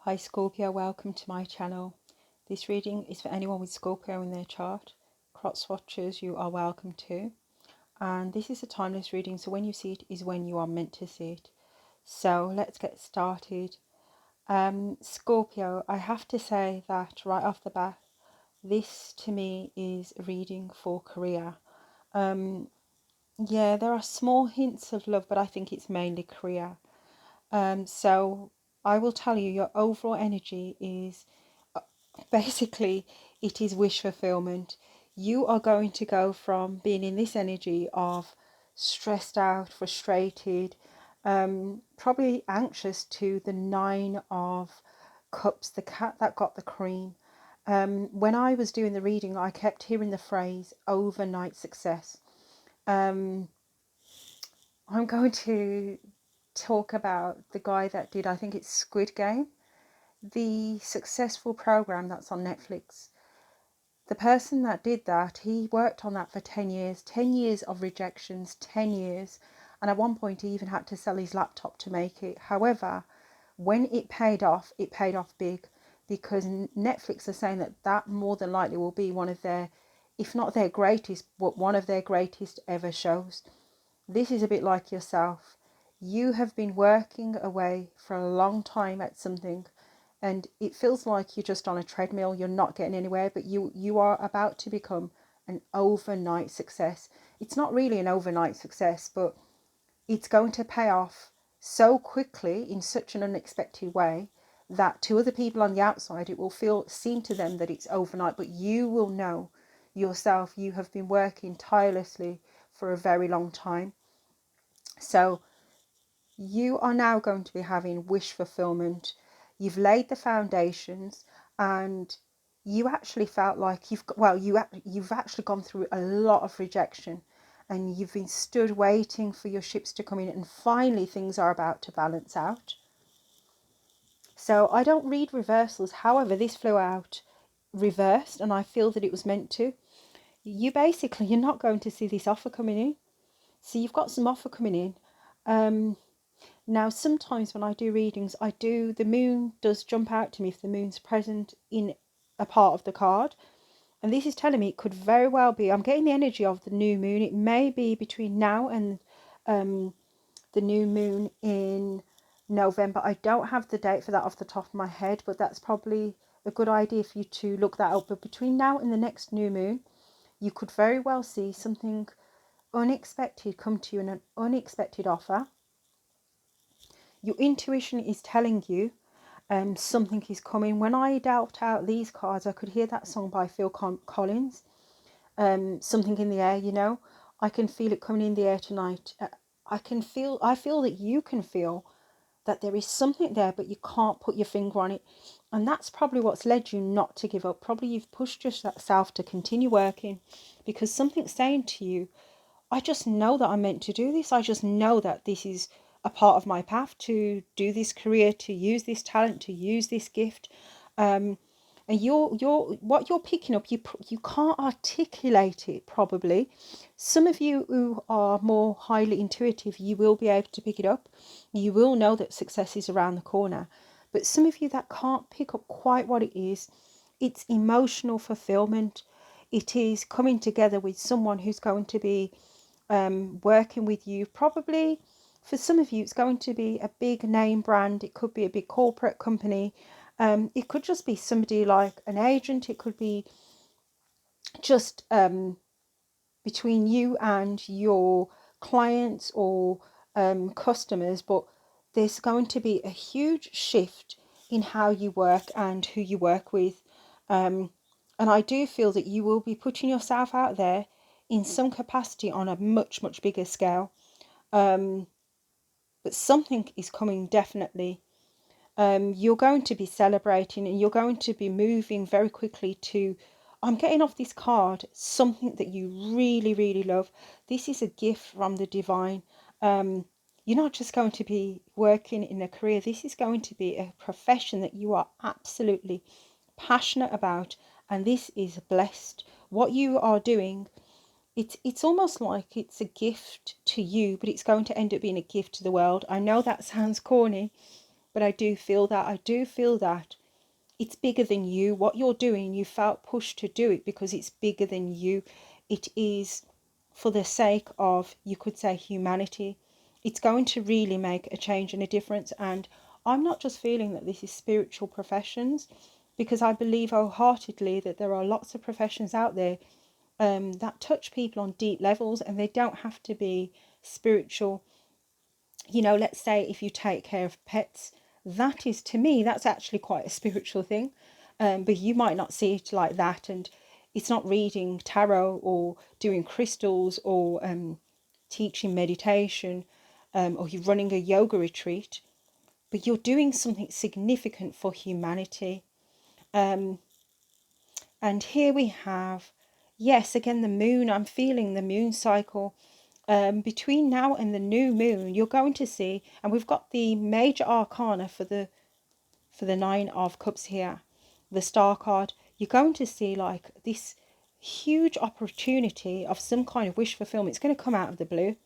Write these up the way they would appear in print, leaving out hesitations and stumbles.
Hi Scorpio, welcome to my channel. This reading is for anyone with Scorpio in their chart. Cross watchers, you are welcome too. And this is a timeless reading, so when you see it is when you are meant to see it. So let's get started. Scorpio, I have to say that right off the bat, this to me is a reading for career. Yeah, there are small hints of love, but I think it's mainly career. So I will tell you, your overall energy is basically it is wish fulfillment. You are going to go from being in this energy of stressed out, frustrated, probably anxious, to the Nine of Cups, the cat that got the cream. When I was doing the reading, I kept hearing the phrase overnight success. Um, I'm going to talk about the guy that did, I think it's Squid Game, the successful program that's on Netflix. The person that did that, he worked on that for 10 years, 10 years of rejections, 10 years. And at one point, he even had to sell his laptop to make it. However, when it paid off big, because Netflix are saying that that more than likely will be one of their, if not their greatest, but one of their greatest ever shows. This is a bit like yourself. You have been working away for a long time at something, and it feels like you're just on a treadmill, you're not getting anywhere, but you are about to become an overnight success. It's not really an overnight success, but it's going to pay off so quickly in such an unexpected way that to other people on the outside it will seem to them that it's overnight, but you will know yourself you have been working tirelessly for a very long time. So you are now going to be having wish fulfillment. You've laid the foundations, and you actually felt like you've actually gone through a lot of rejection, and you've been stood waiting for your ships to come in, and finally things are about to balance out. So I don't read reversals, however this flew out reversed, and I feel that it was meant to. You're not going to see this offer coming in. So you've got some offer coming in. Now, sometimes when I do readings, the moon does jump out to me if the moon's present in a part of the card. And this is telling me it could very well be, I'm getting the energy of the new moon. It may be between now and the new moon in November. I don't have the date for that off the top of my head, but that's probably a good idea for you to look that up. But between now and the next new moon, you could very well see something unexpected come to you in an unexpected offer. Your intuition is telling you something is coming. When I dealt out these cards, I could hear that song by Phil Collins, Something in the Air, you know. I can feel it coming in the air tonight. I feel that you can feel that there is something there, but you can't put your finger on it. And that's probably what's led you not to give up. Probably you've pushed yourself to continue working because something's saying to you, I just know that I'm meant to do this. I just know that this is a part of my path to do this career, to use this talent, to use this gift. And what you're picking up, you can't articulate it probably. Some of you who are more highly intuitive, you will be able to pick it up. You will know that success is around the corner. But some of you that can't pick up quite what it is, it's emotional fulfillment. It is coming together with someone who's going to be working with you. Probably for some of you, it's going to be a big name brand. It could be a big corporate company. It could just be somebody like an agent. It could be just between you and your clients or customers. But there's going to be a huge shift in how you work and who you work with. And I do feel that you will be putting yourself out there in some capacity on a much, much bigger scale. But something is coming definitely. You're going to be celebrating and you're going to be moving very quickly to, I'm getting off this card, something that you really, really love. This is a gift from the divine. You're not just going to be working in a career. This is going to be a profession that you are absolutely passionate about. And this is blessed. What you are doing, it's almost like it's a gift to you, but it's going to end up being a gift to the world. I know that sounds corny, but I do feel that. I do feel that it's bigger than you. What you're doing, you felt pushed to do it because it's bigger than you. It is for the sake of, you could say, humanity. It's going to really make a change and a difference. And I'm not just feeling that this is spiritual professions, because I believe wholeheartedly that there are lots of professions out there that touch people on deep levels, and they don't have to be spiritual. Let's say if you take care of pets, that is, to me, that's actually quite a spiritual thing. But you might not see it like that, and it's not reading tarot or doing crystals or teaching meditation, or you're running a yoga retreat, but you're doing something significant for humanity. And here we have, yes, again, the moon. I'm feeling the moon cycle. Between now and the new moon, you're going to see, and we've got the major arcana for the Nine of Cups here, the Star card. You're going to see like this huge opportunity of some kind of wish fulfillment. It's going to come out of the blue.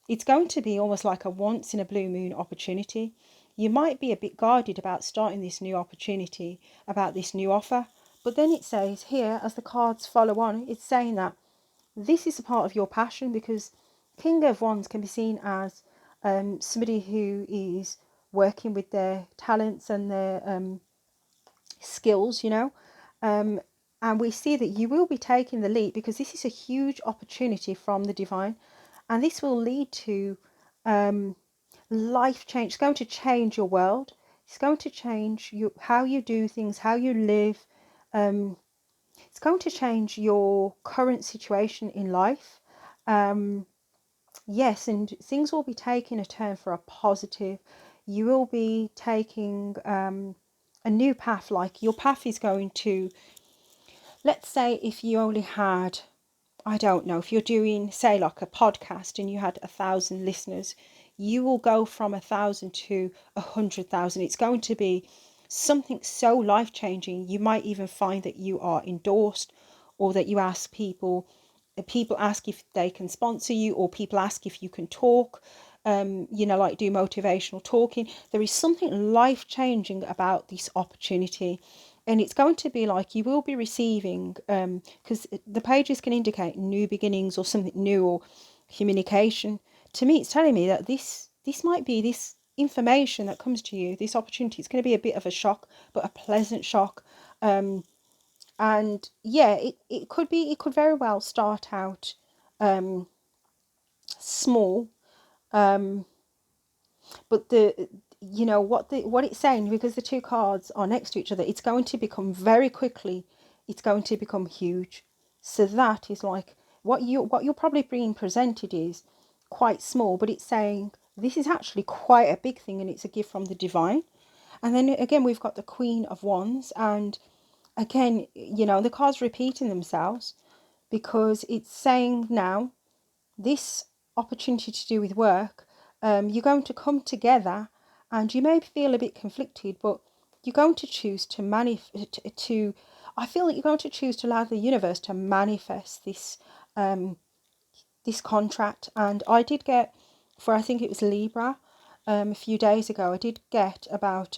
It's going to be almost like a once in a blue moon opportunity. You might be a bit guarded about starting this new opportunity, about this new offer. But then it says here, as the cards follow on, it's saying that this is a part of your passion, because King of Wands can be seen as somebody who is working with their talents and their skills, and we see that you will be taking the lead, because this is a huge opportunity from the divine, and this will lead to life change. It's going to change your world. It's going to change how you do things, how you live. It's going to change your current situation in life. Yes, and things will be taking a turn for a positive. You will be taking a new path. Like your path is going to, let's say if you only had, I don't know, if you're doing, say, like a podcast and you had 1,000 listeners, you will go from 1,000 to 100,000. It's going to be something so life-changing. You might even find that you are endorsed, or that you ask people ask if they can sponsor you, or people ask if you can talk, like do motivational talking. There is something life-changing about this opportunity. And it's going to be like you will be receiving, because the pages can indicate new beginnings or something new, or communication. To me, it's telling me that this might be this information that comes to you, this opportunity. It's going to be a bit of a shock, but a pleasant shock. And yeah, it could very well start out small, but what it's saying, because the two cards are next to each other, it's going to become very quickly, it's going to become huge. So that is like what you're probably being presented is quite small, but it's saying this is actually quite a big thing, and it's a gift from the divine. And then again, we've got the Queen of Wands, and again, the cards repeating themselves, because it's saying now this opportunity to do with work, you're going to come together, and you may feel a bit conflicted, but you're going to choose to I feel that you're going to choose to allow the universe to manifest this contract. And I did get, for I think it was Libra, a few days ago, I did get about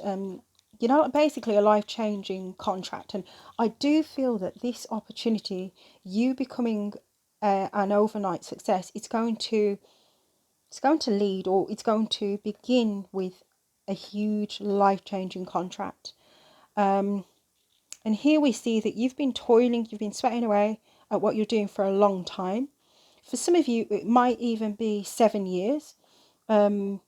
basically a life-changing contract. And I do feel that this opportunity, you becoming an overnight success, it's going to lead, or it's going to begin with a huge life-changing contract. And here we see that you've been toiling, you've been sweating away at what you're doing for a long time. For some of you, it might even be 7 years, but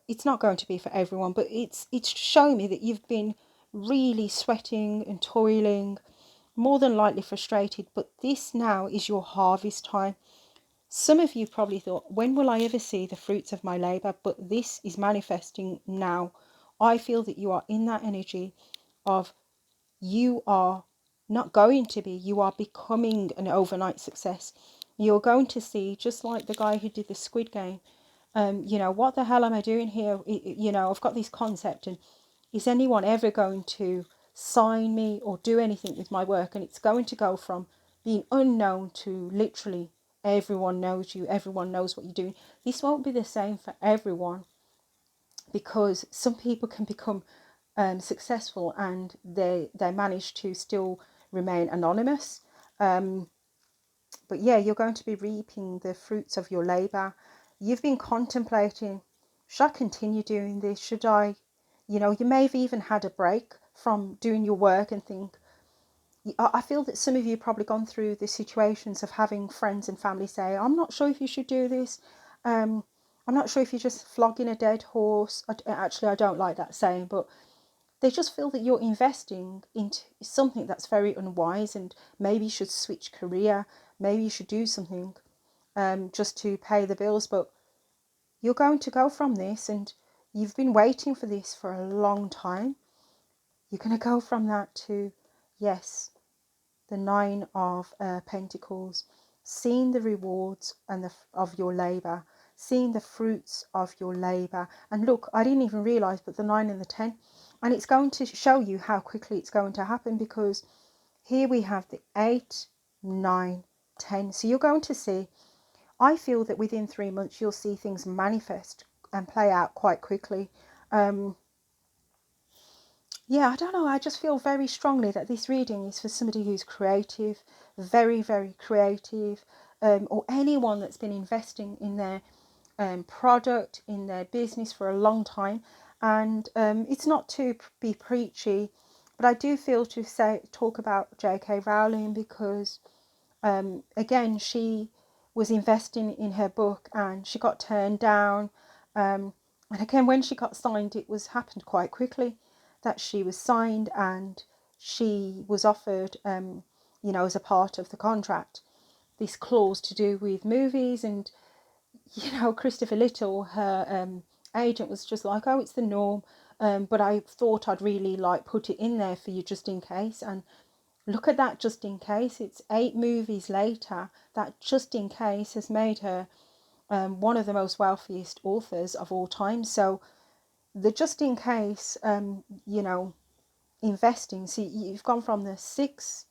it's not going to be for everyone. But it's showing me that you've been really sweating and toiling, more than likely frustrated. But this now is your harvest time. Some of you probably thought, when will I ever see the fruits of my labour? But this is manifesting now. I feel that you are in that energy of, you are not going to be, you are becoming an overnight success. You're going to see, just like the guy who did the Squid Game, what the hell am I doing here? I've got this concept, and is anyone ever going to sign me or do anything with my work? And it's going to go from being unknown to literally everyone knows you, everyone knows what you're doing. This won't be the same for everyone. because some people can become successful and they manage to still remain anonymous. But yeah, you're going to be reaping the fruits of your labor. You've been contemplating, should I continue doing this? Should I, you may have even had a break from doing your work and think, I feel that some of you probably gone through the situations of having friends and family say, I'm not sure if you should do this. I'm not sure if you're just flogging a dead horse. Actually, I don't like that saying, but they just feel that you're investing into something that's very unwise, and maybe you should switch career, maybe you should do something just to pay the bills. But you're going to go from this, and you've been waiting for this for a long time. You're going to go from that to, yes, the Nine of Pentacles, seeing the rewards of your labor, seeing the fruits of your labor. And look, I didn't even realize, but the 9 and the 10, and it's going to show you how quickly it's going to happen, because here we have the 8, 9, 10. So you're going to see, I feel that within 3 months you'll see things manifest and play out quite quickly. Yeah, I don't know. I just feel very strongly that this reading is for somebody who's creative, very, very creative, or anyone that's been investing in their product, in their business for a long time. And it's not to be preachy, but I do feel to talk about J.K. Rowling, because again, she was investing in her book and she got turned down. And again, when she got signed, it was happened quite quickly that she was signed, and she was offered, as a part of the contract, this clause to do with movies. And Christopher Little, her agent, was just like, oh, it's the norm, but I thought I'd really like put it in there for you just in case. And look at that, just in case. It's 8 movies later that just in case has made her one of the most wealthiest authors of all time. So the just in case, investing. See, you've gone from the 6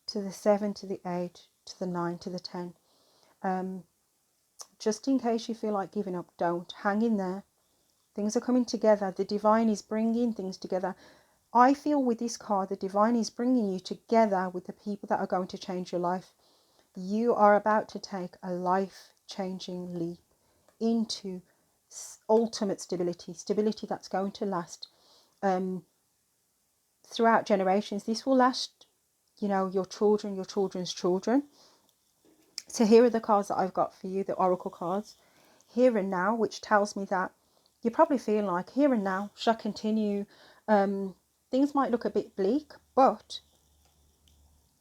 to the 7 to the 8 to the 9 to the 10. Just in case you feel like giving up, don't. Hang in there. Things are coming together. The divine is bringing things together. I feel with this card, the divine is bringing you together with the people that are going to change your life. You are about to take a life-changing leap into ultimate stability that's going to last throughout generations. This will last, your children, your children's children. So here are the cards that I've got for you, the oracle cards. Here and now, which tells me that you're probably feeling like, here and now, should I continue? Things might look a bit bleak, but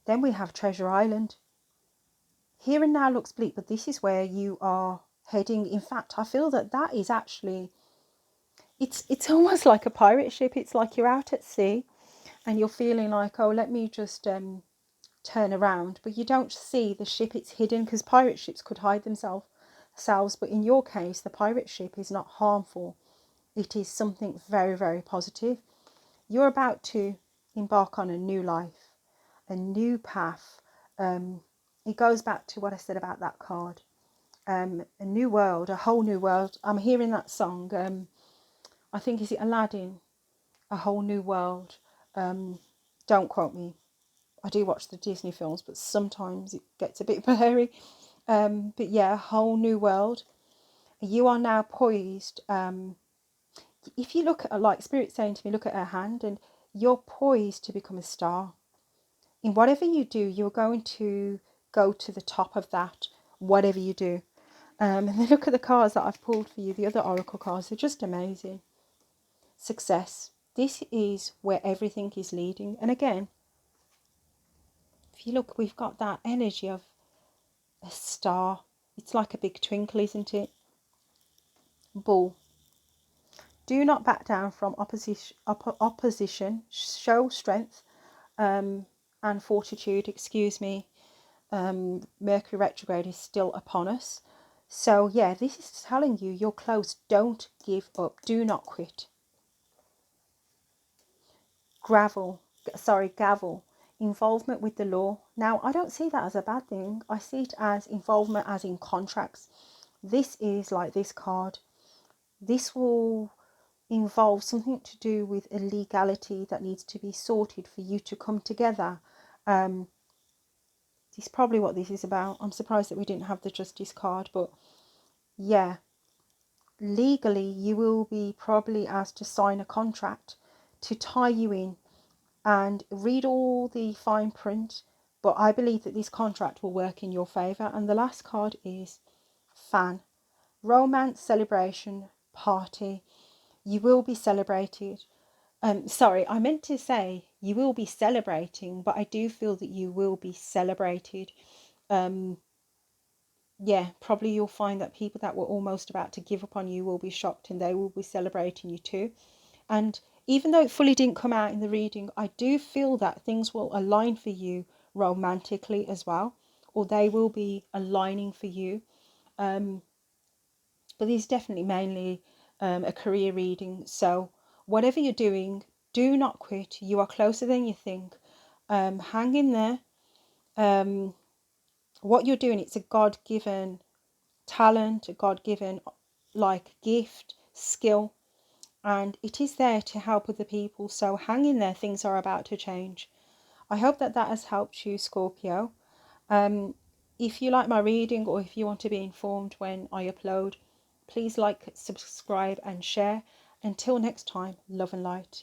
then we have Treasure Island. Here and now looks bleak, but this is where you are heading. In fact, I feel that is actually, it's almost like a pirate ship. It's like you're out at sea and you're feeling like, oh, let me just turn around. But you don't see the ship, it's hidden, because pirate ships could hide themselves. But in your case, the pirate ship is not harmful. It is something very, very positive. You're about to embark on a new life, a new path. It goes back to what I said about that card. A new world, a whole new world. I'm hearing that song. I think, is it Aladdin? A whole new world. Don't quote me. I do watch the Disney films, but sometimes it gets a bit blurry. But yeah, a whole new world. You are now poised. If you look at, like Spirit saying to me, look at her hand, and you're poised to become a star. In whatever you do, you're going to go to the top of that, whatever you do. And then look at the cards that I've pulled for you, the other oracle cards. They're just amazing. Success. This is where everything is leading. And again, if you look, we've got that energy of a star. It's like a big twinkle, isn't it? Bull. Do not back down from opposition. Show strength and fortitude. Excuse me. Mercury retrograde is still upon us. So yeah, this is telling you you're close. Don't give up. Do not quit. Gavel. Involvement with the law. Now, I don't see that as a bad thing. I see it as involvement as in contracts. This is like this card. This will involves something to do with a legality that needs to be sorted for you to come together. This is probably what this is about. I'm surprised that we didn't have the justice card, but yeah, legally you will be probably asked to sign a contract to tie you in and read all the fine print, but I believe that this contract will work in your favour. And the last card is fan. Romance, celebration, party. You will be celebrated. Sorry, I meant to say you will be celebrating, but I do feel that you will be celebrated. Yeah, probably you'll find that people that were almost about to give up on you will be shocked and they will be celebrating you too. And even though it fully didn't come out in the reading, I do feel that things will align for you romantically as well, or they will be aligning for you. But this is definitely mainly a career reading. So whatever you're doing, do not quit. You are closer than you think. Hang in there. What you're doing, it's a God-given talent, a God-given like gift, skill, and it is there to help other people. So hang in there, things are about to change. I hope that that has helped you, Scorpio. If you like my reading, or if you want to be informed when I upload, please like, subscribe and share. Until next time, love and light.